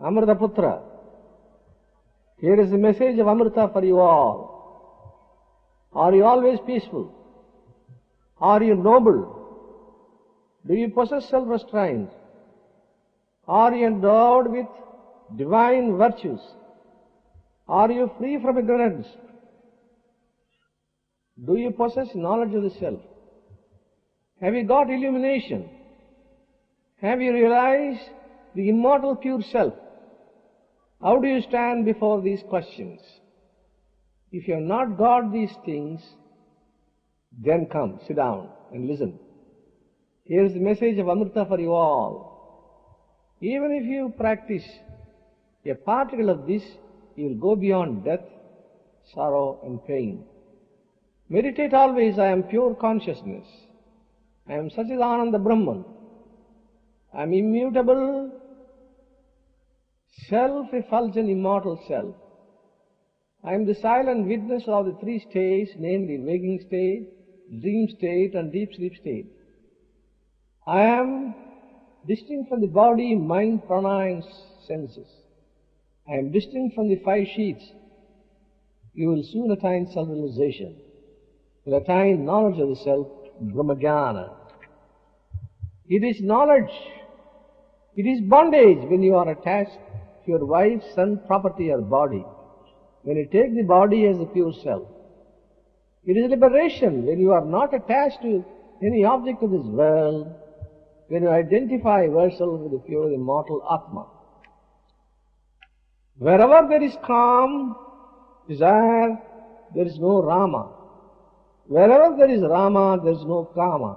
Amrita Putra, here is the message of Amrita for you all. Are you always peaceful? Are you noble? Do you possess self-restraint? Are you endowed with divine virtues? Are you free from ignorance? Do you possess knowledge of the self? Have you got illumination? Have you realized the immortal pure self? How do you stand before these questions? If you have not got these things, then come, sit down and listen. Here is the message of Amrita for you all. Even if you practice a particle of this, you will go beyond death, sorrow and pain. Meditate always, I am pure consciousness. I am Satchidananda Brahman. I am immutable, self-effulgent, immortal self. I am the silent witness of the three states, namely waking state, dream state and deep sleep state. I am distinct from the body, mind, prana and senses. I am distinct from the five sheaths. You will soon attain self-realization. You will attain knowledge of the self, Brahmajnana. It is knowledge. It is bondage when you are attached to your wife, son, property or body. When you take the body as the pure self. It is liberation when you are not attached to any object of this world, when you identify yourself with the pure immortal Atma. Wherever there is calm, desire, there is no Rama. Wherever there is Rama, there is no Kama.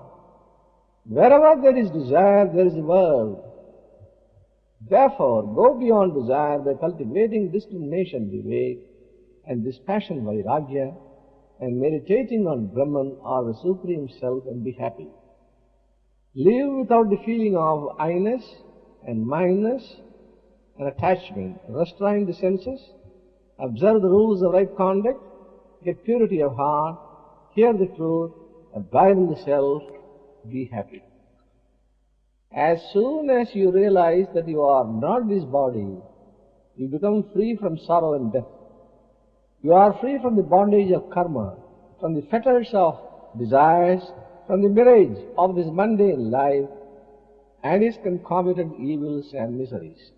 Wherever there is desire, there is the world. Therefore, go beyond desire by cultivating discrimination, Vivek, and dispassion, Vairagya, and meditating on Brahman or the Supreme Self and be happy. Live without the feeling of I-ness and mindness and attachment. Restrain the senses, observe the rules of right conduct, get purity of heart, hear the truth, abide in the self, be happy. As soon as you realize that you are not this body, you become free from sorrow and death. You are free from the bondage of karma, from the fetters of desires, from the mirage of this mundane life and its concomitant evils and miseries.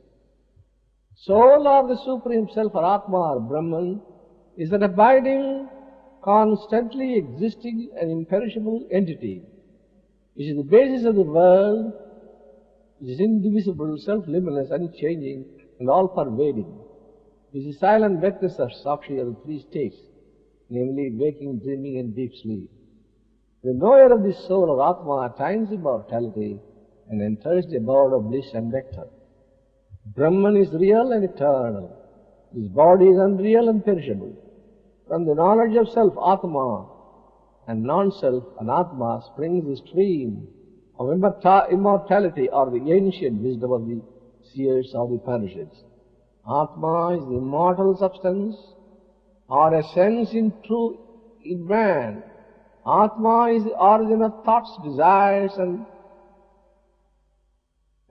Soul or the Supreme Self or Atma or Brahman is an abiding, constantly existing and imperishable entity, which is the basis of the world, which is indivisible, self-limitless, unchanging and all-pervading. This is silent witness of Sakshi of the three states, namely waking, dreaming and deep sleep. The knower of this soul or Atma attains immortality and enters the abode of bliss and nectar. Brahman is real and eternal. His body is unreal and perishable. From the knowledge of self, Atma, and non-self, Anatma, springs the stream of immortality or the ancient wisdom of the seers of the Upanishads. Atma is the immortal substance or essence in man. Atma is the origin of thoughts, desires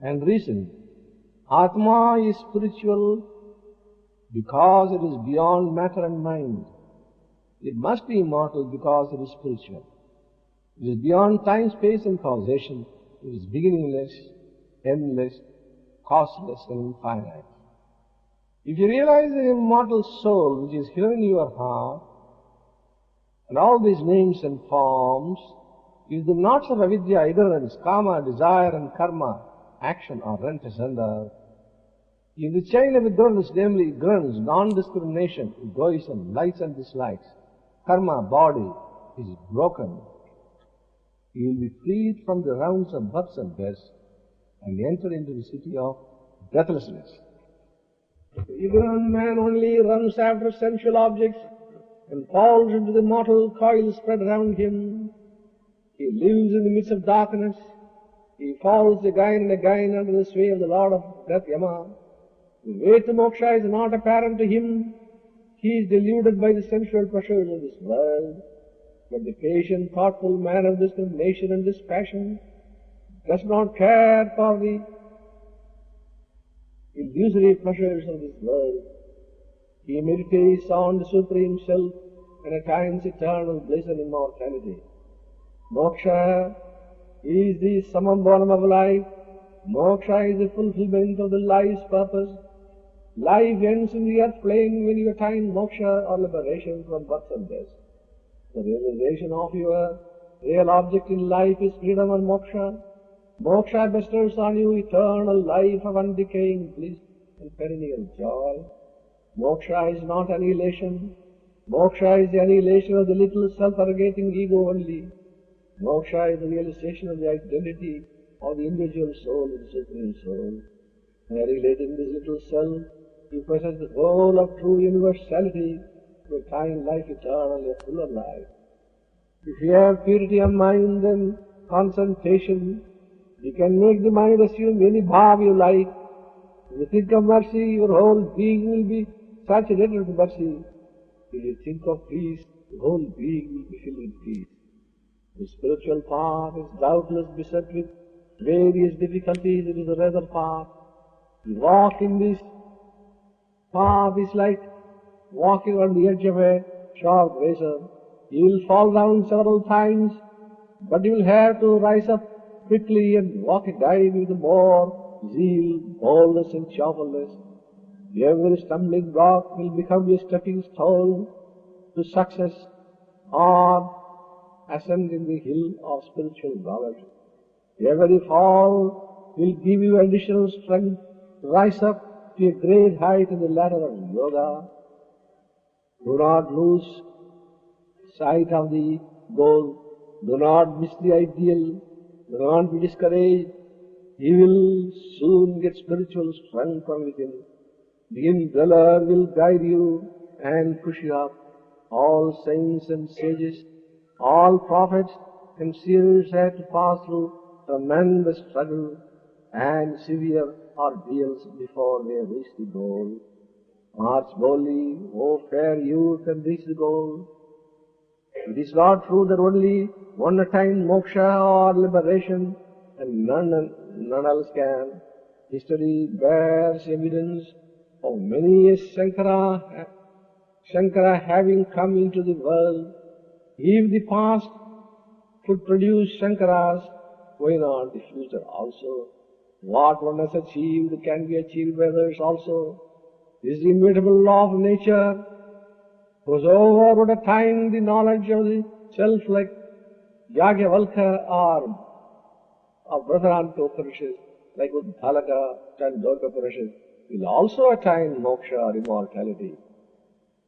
and reason. Atma is spiritual because it is beyond matter and mind. It must be immortal because it is spiritual. It is beyond time, space and causation. It is beginningless, endless, causeless and infinite. If you realize the immortal soul which is here in your heart, and all these names and forms, if the knots of avidya, ignorance, kama, desire and karma, action are rent asunder, if the chain of ignorance, namely ignorance, non-discrimination, egoism, likes and dislikes, karma, body, is broken, you will be freed from the rounds of births and deaths and enter into the city of breathlessness. The ignorant man only runs after sensual objects and falls into the mortal coil spread around him. He lives in the midst of darkness He falls again and again under the sway of the Lord of Death, Yama. The way to moksha is not apparent to him. He is deluded by the sensual pleasures of this world. But the patient, thoughtful man of discrimination and dispassion does not care for the illusory pleasures of this world. He meditates on the Supreme Self and attains eternal bliss and immortality. Moksha is the summum bonum of life. Moksha is the fulfillment of the life's purpose. Life ends in the earth plane when you attain moksha or liberation from birth and death. The realization of your real object in life is freedom and moksha. Moksha bestows on you eternal life of undecaying bliss and perennial joy. Moksha is not annihilation. Moksha is the annihilation of the little self-arrogating ego only. Moksha is the realization of the identity of the individual soul in the Supreme Soul. Annihilating this little self, he possesses the whole of true universality to attain life eternal, a fuller life. If you have purity of mind and concentration, you can make the mind assume any bhav you like. If you think of mercy, your whole being will be saturated with mercy. If you think of peace, the whole being will be filled with peace. The spiritual path is doubtless beset with various difficulties. It is a rather path. You walk in this path is like walking on the edge of a sharp razor. You will fall down several times, but you will have to rise up quickly and walk a dive with more zeal, boldness and cheerfulness. Every stumbling block will become a stepping stone to success or ascending the hill of spiritual knowledge. Every fall will give you additional strength to rise up to a great height in the ladder of yoga. Do not lose sight of the goal. Do not miss the ideal. Do not be discouraged. You will soon get spiritual strength from within. The indweller will guide you and push you up. All saints and sages, all prophets and seers had to pass through tremendous struggle and severe ordeals before they reach the goal. March boldly, O fair youth, and reach the goal. It is not true that only one attains moksha or liberation and none else can. History bears evidence of many a Shankara having come into the world. If the past could produce Shankaras, why not the future also? What one has achieved can be achieved by others also. This is the immutable law of nature. Whosoever would attain the knowledge of the self like Yagyavalkya or Brahmananta Upanishad, like Uddalaka and Chandogya Upanishad, will also attain moksha or immortality.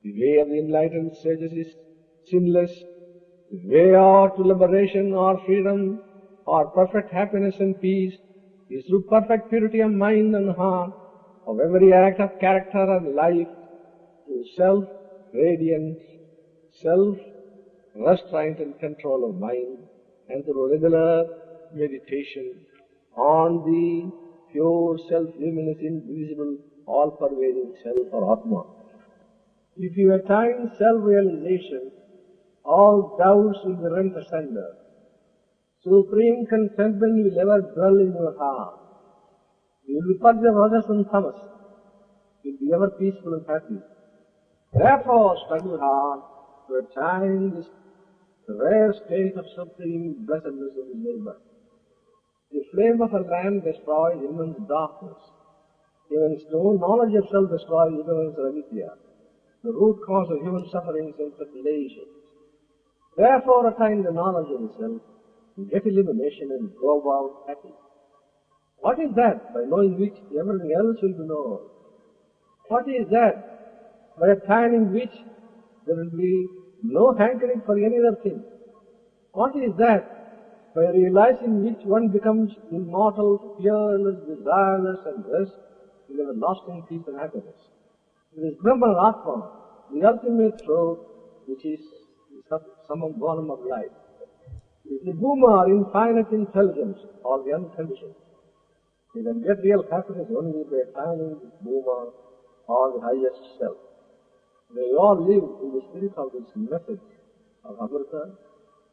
The way of the enlightened sages is sinless. The way out to liberation or freedom or perfect happiness and peace is through perfect purity of mind and heart, of every act of character and life, through self-radiance, self-restraint and control of mind, and through regular meditation on the pure self-luminous, invisible, all-pervading self or Atma. If you attain self-realization, all doubts will be rent asunder. Supreme contentment will ever dwell in your heart. You will be purged of rajas and tamas. You will be ever peaceful and happy. Therefore, struggle hard to attain this rare state of supreme blessedness of the neighbor. The flame of a lamp destroys immense darkness. Even no knowledge of self destroys ignorance or avidya, the root cause of human sufferings and tribulations. Therefore, attain the knowledge of the self, get illumination and go about happy. What is that by knowing which everything else will be known? What is that by attaining which there will be no hankering for any other thing? What is that by realizing which one becomes immortal, fearless, desireless and rest in everlasting peace and happiness? It is Brahman Atma, the ultimate truth, which is the summum bonum of life. It is the Bhuma or infinite intelligence or the unconditioned. You can get real happiness only by finding the Bhuma or the highest self. May you all live in the spirit of this message of Amrita.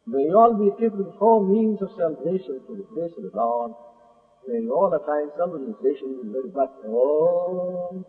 May you all be equipped with 4 means of salvation to the grace of the Lord. May you all attain self-realization in the very breath. Oh.